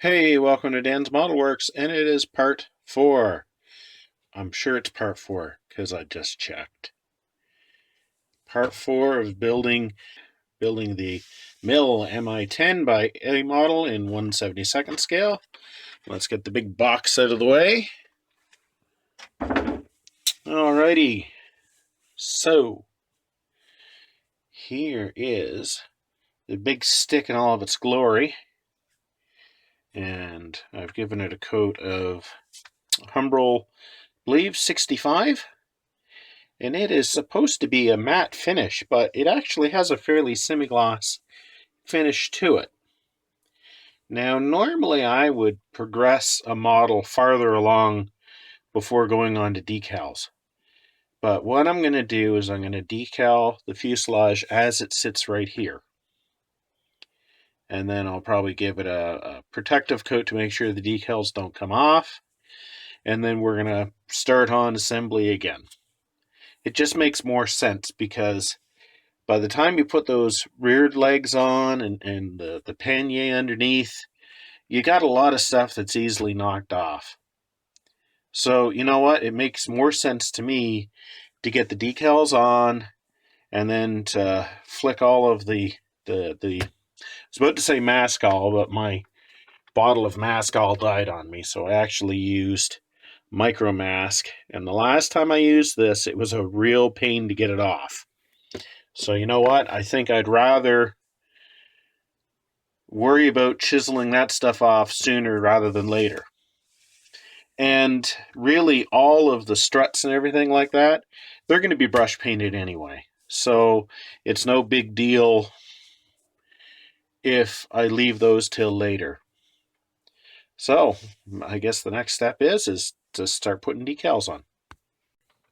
Hey, welcome to Dan's Model Works, and it is part 4. I'm sure it's part 4 because I just checked. Part 4 of building the mill Mi-10 by A model in 1/72nd scale. Let's get the big box out of the way. Alrighty, so here is the big stick in all of its glory, and I've given it a coat of Humbrol, I believe 65. And it is supposed to be a matte finish, but it actually has a fairly semi-gloss finish to it. Now, normally I would progress a model farther along before going on to decals. But what I'm going to do is I'm going to decal the fuselage as it sits right here. And then I'll probably give it a protective coat to make sure the decals don't come off. And then we're going to start on assembly again. It just makes more sense because by the time you put those rear legs on and the panier underneath, you got a lot of stuff that's easily knocked off. So, you know what? It makes more sense to me to get the decals on and then to flick all of the I was about to say Mascol, but my bottle of Mascol died on me, so I actually used Micro Mask. And the last time I used this, it was a real pain to get it off. So you know what? I think I'd rather worry about chiseling that stuff off sooner rather than later. And really, all of the struts and everything like that, they're going to be brush painted anyway. So it's no big deal if I leave those till later. So I guess the next step is to start putting decals on.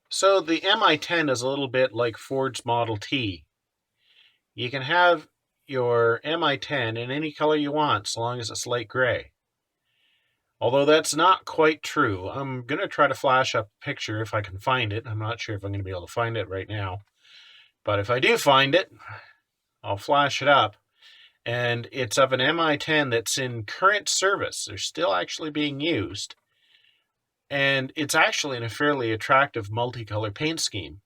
So the Mi-10 is a little bit like Ford's Model T. You can have your Mi-10 in any color you want, so long as it's light gray. Although that's not quite true. I'm going to try to flash up a picture if I can find it. I'm not sure if I'm going to be able to find it right now. But if I do find it, I'll flash it up. And it's of an Mi-10 that's in current service. They're still actually being used. And it's actually in a fairly attractive multicolor paint scheme.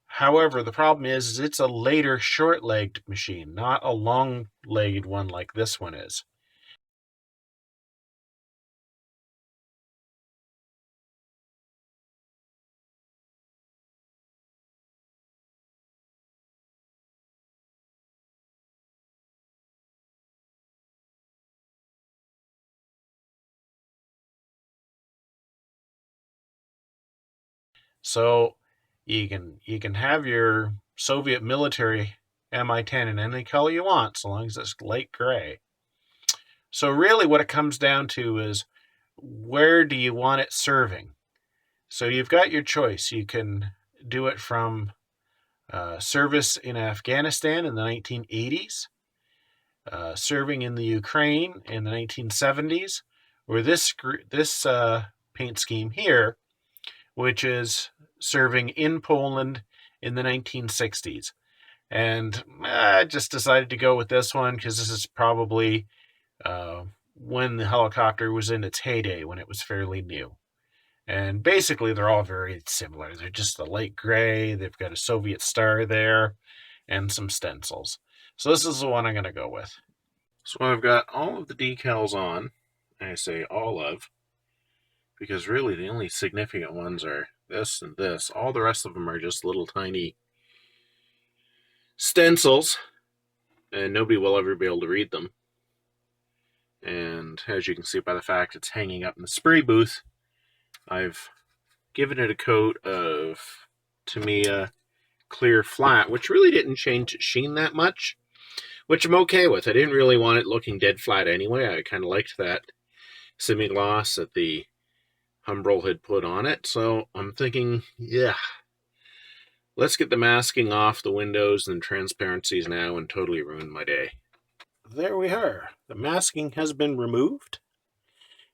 However, the problem is it's a later short-legged machine, not a long-legged one like this one is. So you can have your Soviet military Mi-10 in any color you want, so long as it's light gray. So really what it comes down to is, where do you want it serving? So you've got your choice. You can do it from service in Afghanistan in the 1980s, serving in the Ukraine in the 1970s, or this paint scheme here, which is serving in Poland in the 1960s. And I just decided to go with this one because this is probably when the helicopter was in its heyday, when it was fairly new. And basically, they're all very similar. They're just the light gray. They've got a Soviet star there and some stencils. So this is the one I'm going to go with. So I've got all of the decals on. I say all of, because really the only significant ones are this and this. All the rest of them are just little tiny stencils, and nobody will ever be able to read them. And as you can see by the fact it's hanging up in the spray booth, I've given it a coat of Tamiya clear flat, which really didn't change its sheen that much, which I'm okay with. I didn't really want it looking dead flat anyway. I kind of liked that semi-gloss that the Humbrol had put on it. So I'm thinking, yeah, let's get the masking off the windows and transparencies now and totally ruin my day. There we are. The masking has been removed,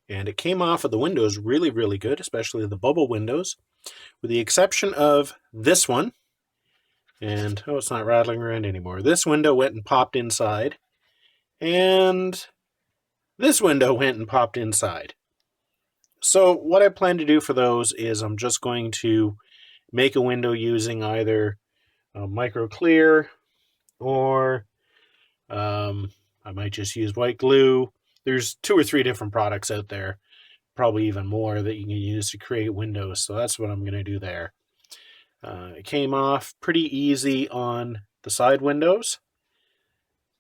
and it came off of the windows really, really good, especially the bubble windows, with the exception of this one. And, oh, it's not rattling around anymore. This window went and popped inside, and this window went and popped inside. So what I plan to do for those is I'm just going to make a window using either micro clear or I might just use white glue. There's 2 or 3 different products out there, probably even more, that you can use to create windows. So that's what I'm going to do there. It came off pretty easy on the side windows.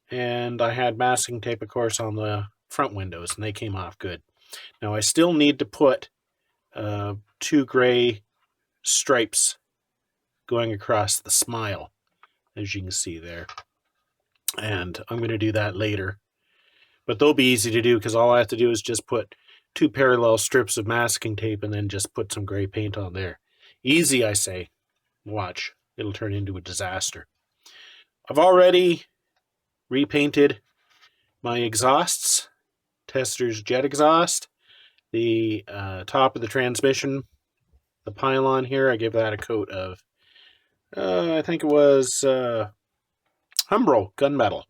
And I had masking tape, of course, on the front windows, and they came off good. Now I still need to put 2 gray stripes going across the smile, as you can see there. And I'm going to do that later. But they'll be easy to do because all I have to do is just put 2 parallel strips of masking tape and then just put some gray paint on there. Easy, I say. Watch. It'll turn into a disaster. I've already repainted my exhausts. Tester's jet exhaust. The top of the transmission, the pylon here, I give that a coat of, I think it was Humbrol gunmetal.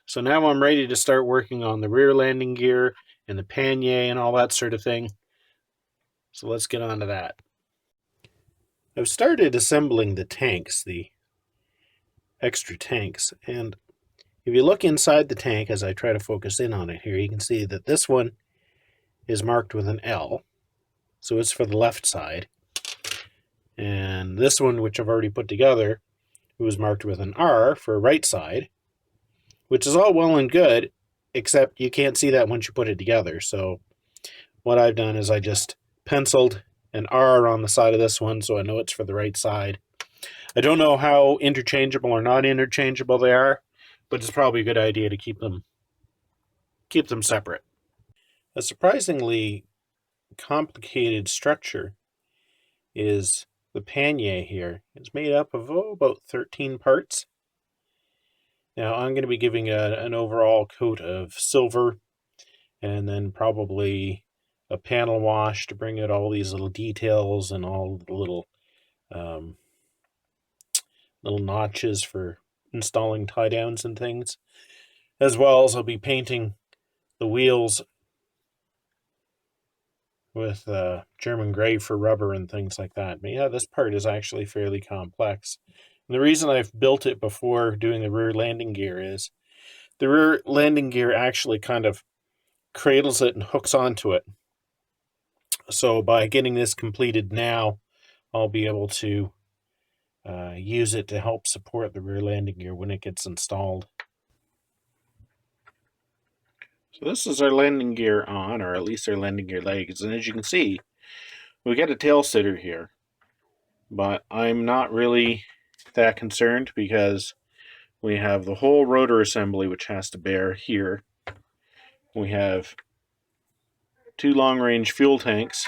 So now I'm ready to start working on the rear landing gear and the panier and all that sort of thing. So let's get on to that. I've started assembling the tanks, the extra tanks, and if you look inside the tank as I try to focus in on it here, you can see that this one is marked with an L, so it's for the left side. And this one, which I've already put together, it was marked with an R for right side, which is all well and good, except you can't see that once you put it together. So what I've done is I just penciled an R on the side of this one so I know it's for the right side. I don't know how interchangeable or not interchangeable they are, but it's probably a good idea to keep them separate. A surprisingly complicated structure is the panier here. It's made up of about 13 parts. Now I'm going to be giving an overall coat of silver and then probably a panel wash to bring out all these little details and all the little notches for installing tie downs and things, as well as I'll be painting the wheels with German gray for rubber and things like that. But yeah, this part is actually fairly complex. And the reason I've built it before doing the rear landing gear is the rear landing gear actually kind of cradles it and hooks onto it. So by getting this completed now, I'll be able to use it to help support the rear landing gear when it gets installed. So this is our landing gear on, or at least our landing gear legs, and as you can see, we get a tail sitter here, but I'm not really that concerned because we have the whole rotor assembly which has to bear here. We have 2 long-range fuel tanks,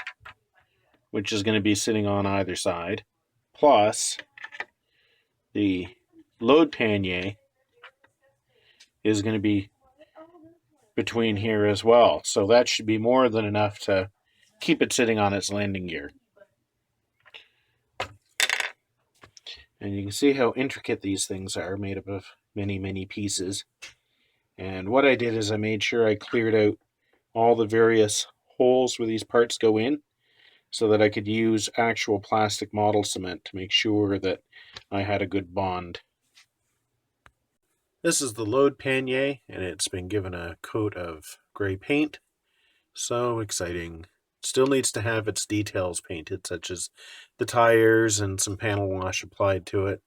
which is going to be sitting on either side, plus the load panier is going to be between here as well. So that should be more than enough to keep it sitting on its landing gear. And you can see how intricate these things are, made up of many, many pieces. And what I did is I made sure I cleared out all the various holes where these parts go in so that I could use actual plastic model cement to make sure that I had a good bond. This is the load panier, and it's been given a coat of gray paint. So exciting. Still needs to have its details painted, such as the tires and some panel wash applied to it.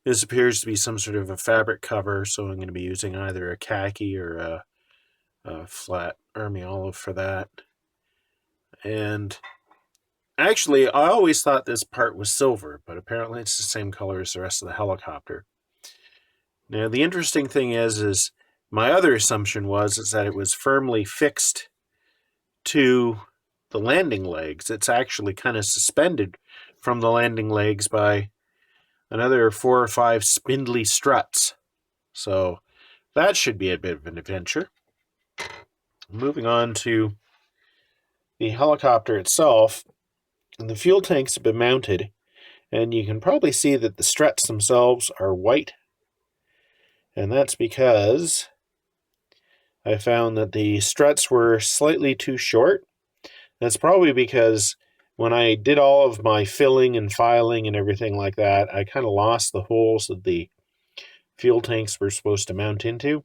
This appears to be some sort of a fabric cover, so I'm going to be using either a khaki or a flat army olive for that. And actually, I always thought this part was silver, but apparently it's the same color as the rest of the helicopter. Now, the interesting thing is my other assumption was that it was firmly fixed to the landing legs. It's actually kind of suspended from the landing legs by another 4 or 5 spindly struts. So that should be a bit of an adventure. Moving on to the helicopter itself, the fuel tanks have been mounted, and you can probably see that the struts themselves are white. And that's because I found that the struts were slightly too short. That's probably because when I did all of my filling and filing and everything like that, I kind of lost the holes that the fuel tanks were supposed to mount into.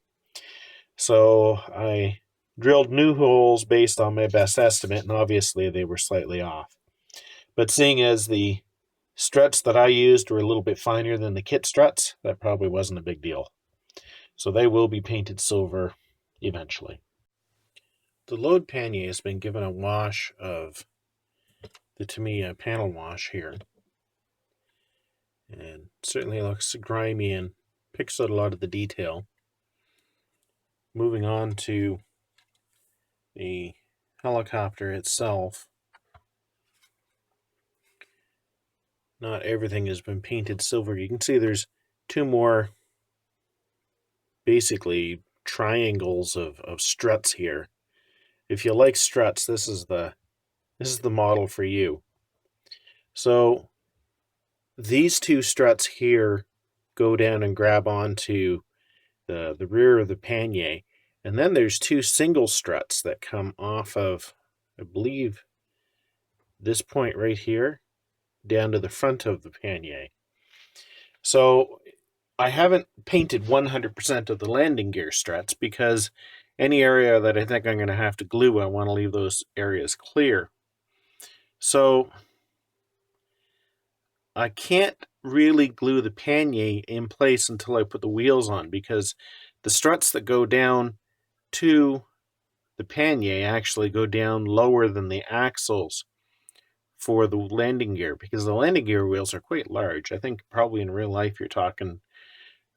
So I drilled new holes based on my best estimate, and obviously they were slightly off. But seeing as the struts that I used were a little bit finer than the kit struts, that probably wasn't a big deal. So they will be painted silver eventually. The load panier has been given a wash of the Tamiya panel wash here. And certainly looks grimy and picks out a lot of the detail. Moving on to the helicopter itself. Not everything has been painted silver. You can see there's two more basically triangles of struts here. If you like struts, this is the model for you. So these two struts here go down and grab onto the rear of the panier, and then there's two single struts that come off of, I believe, this point right here down to the front of the panier. So I haven't painted 100% of the landing gear struts because any area that I think I'm going to have to glue, I want to leave those areas clear. So I can't really glue the panier in place until I put the wheels on, because the struts that go down to the panier actually go down lower than the axles for the landing gear, because the landing gear wheels are quite large. I think probably in real life you're talking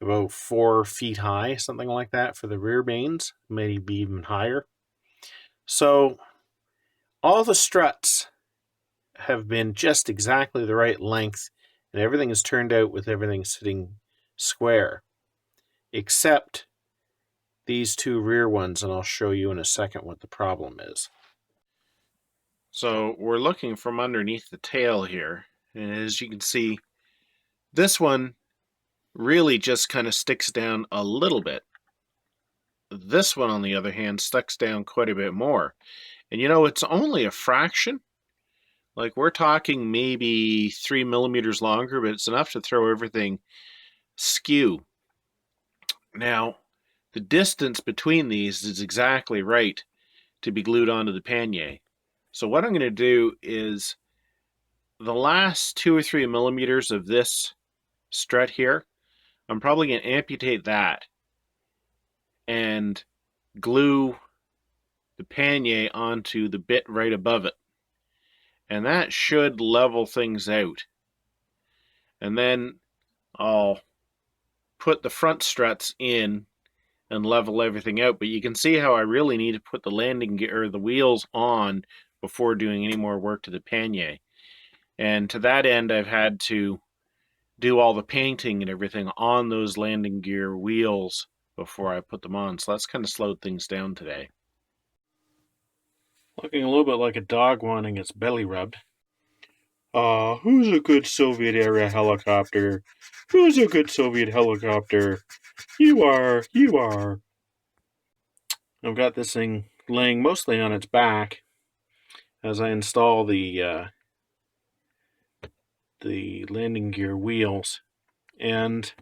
about 4 feet high, something like that for the rear mains, maybe even higher. So all the struts have been just exactly the right length, and everything has turned out with everything sitting square, except these two rear ones, and I'll show you in a second what the problem is. So we're looking from underneath the tail here, and as you can see, this one really just kind of sticks down a little bit. This one, on the other hand, sticks down quite a bit more. And you know, it's only a fraction. Like, we're talking maybe 3 millimeters longer, but it's enough to throw everything skew. Now, the distance between these is exactly right to be glued onto the panier. So what I'm going to do is the last 2 or 3 millimeters of this strut here, I'm probably going to amputate that and glue the panier onto the bit right above it. And that should level things out. And then I'll put the front struts in and level everything out. But you can see how I really need to put the landing gear or the wheels on before doing any more work to the panier. And to that end, I've had to do all the painting and everything on those landing gear wheels before I put them on. So that's kind of slowed things down today. Looking a little bit like a dog wanting its belly rubbed. Who's a good Soviet era helicopter? Who's a good Soviet helicopter? You are. I've got this thing laying mostly on its back as I install the landing gear wheels. And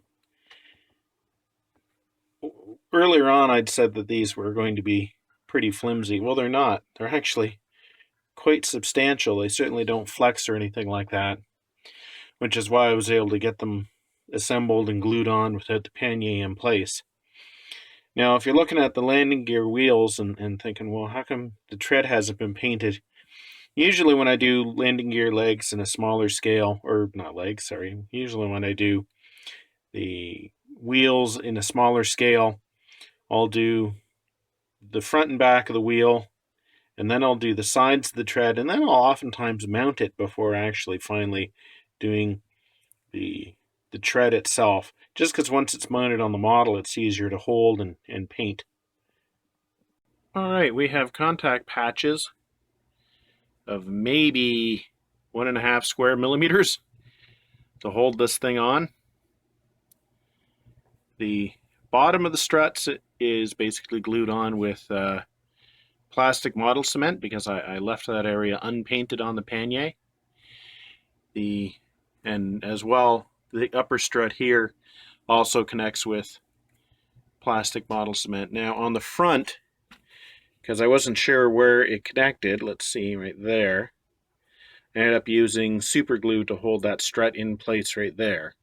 earlier on I'd said that these were going to be pretty flimsy. Well, they're not. They're actually quite substantial. They certainly don't flex or anything like that, which is why I was able to get them assembled and glued on without the panier in place. Now, if you're looking at the landing gear wheels and thinking, well, how come the tread hasn't been painted? Usually when I do landing gear legs in a smaller scale, or not legs, sorry, usually when I do the wheels in a smaller scale, I'll do the front and back of the wheel, and then I'll do the sides of the tread, and then I'll oftentimes mount it before actually finally doing the tread itself, just because once it's mounted on the model, it's easier to hold and paint. All right, we have contact patches of maybe 1.5 square millimeters to hold this thing on. The bottom of the struts is basically glued on with plastic model cement because I left that area unpainted on the panier. And as well, the upper strut here also connects with plastic model cement. Now on the front, because I wasn't sure where it connected, let's see right there, I ended up using super glue to hold that strut in place right there.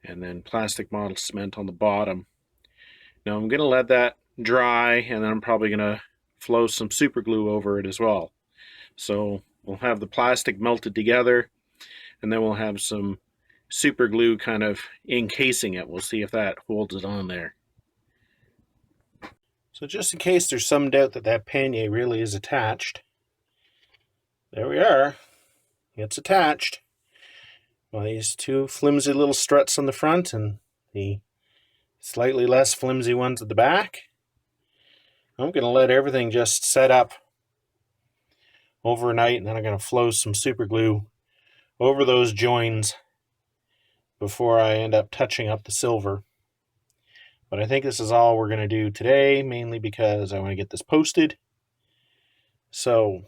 And then plastic model cement on the bottom. Now I'm going to let that dry, and then I'm probably going to flow some super glue over it as well. So we'll have the plastic melted together, and then we'll have some super glue kind of encasing it. We'll see if that holds it on there. So just in case there's some doubt that that panier really is attached, there we are. It's attached. Well, these two flimsy little struts on the front and the slightly less flimsy ones at the back. I'm going to let everything just set up overnight, and then I'm going to flow some super glue over those joins before I end up touching up the silver. But I think this is all we're going to do today, mainly because I want to get this posted. So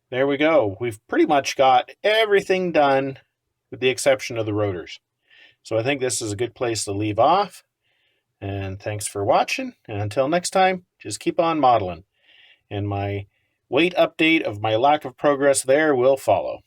there we go. We've pretty much got everything done with the exception of the rotors. So I think this is a good place to leave off. And thanks for watching. And until next time, just keep on modeling. And my weight update of my lack of progress there will follow.